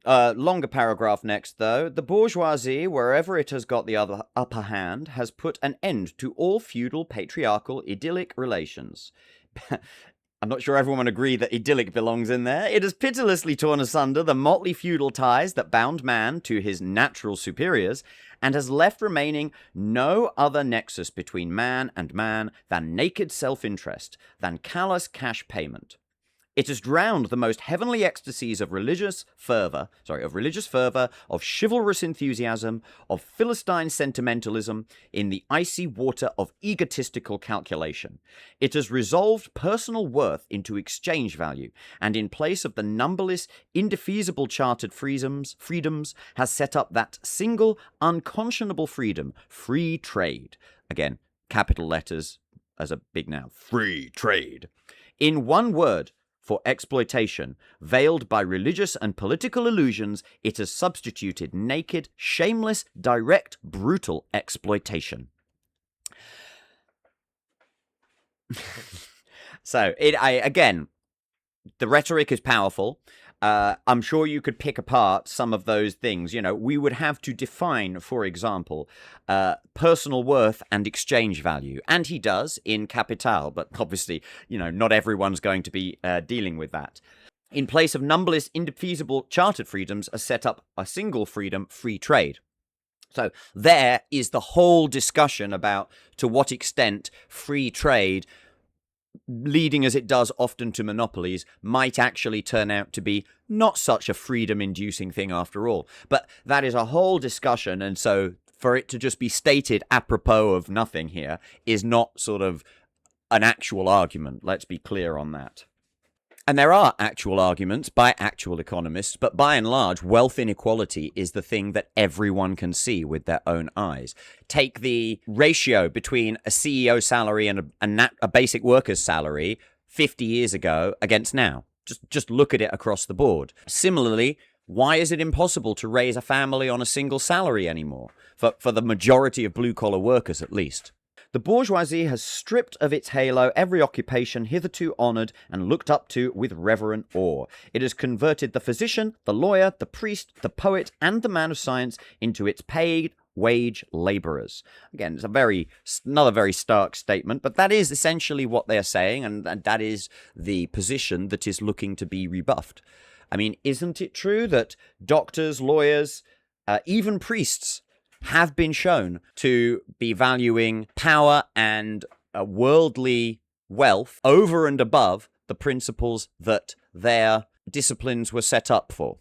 Longer paragraph next, though. The bourgeoisie, wherever it has got the upper hand, has put an end to all feudal, patriarchal, idyllic relations. I'm not sure everyone would agree that idyllic belongs in there. It has pitilessly torn asunder the motley feudal ties that bound man to his natural superiors, and has left remaining no other nexus between man and man than naked self-interest, than callous cash payment. It has drowned the most heavenly ecstasies of religious fervor, of chivalrous enthusiasm, of Philistine sentimentalism in the icy water of egotistical calculation. It has resolved personal worth into exchange value, and in place of the numberless, indefeasible chartered freedoms, has set up that single, unconscionable freedom, free trade. Again, capital letters as a big noun. Free trade. In one word, for exploitation, veiled by religious and political illusions, it has substituted naked, shameless, direct, brutal exploitation. So, again, the rhetoric is powerful. I'm sure you could pick apart some of those things. You know, we would have to define, for example, personal worth and exchange value. And he does in Capital, but obviously, you know, not everyone's going to be dealing with that. In place of numberless, indefeasible chartered freedoms, are set up a single freedom, free trade. So there is the whole discussion about to what extent free trade, leading as it does often to monopolies, might actually turn out to be not such a freedom-inducing thing after all. But that is a whole discussion, and so for it to just be stated apropos of nothing here is not sort of an actual argument. Let's be clear on that. And there are actual arguments by actual economists, but by and large, wealth inequality is the thing that everyone can see with their own eyes. Take the ratio between a CEO salary and a basic worker's salary 50 years ago against now. Just look at it across the board. Similarly, why is it impossible to raise a family on a single salary anymore? For the majority of blue-collar workers, at least. The bourgeoisie has stripped of its halo every occupation hitherto honoured and looked up to with reverent awe. It has converted the physician, the lawyer, the priest, the poet, and the man of science into its paid wage labourers. Again, it's another very stark statement, but that is essentially what they are saying, and that is the position that is looking to be rebuffed. I mean, isn't it true that doctors, lawyers, even priests have been shown to be valuing power and worldly wealth over and above the principles that their disciplines were set up for?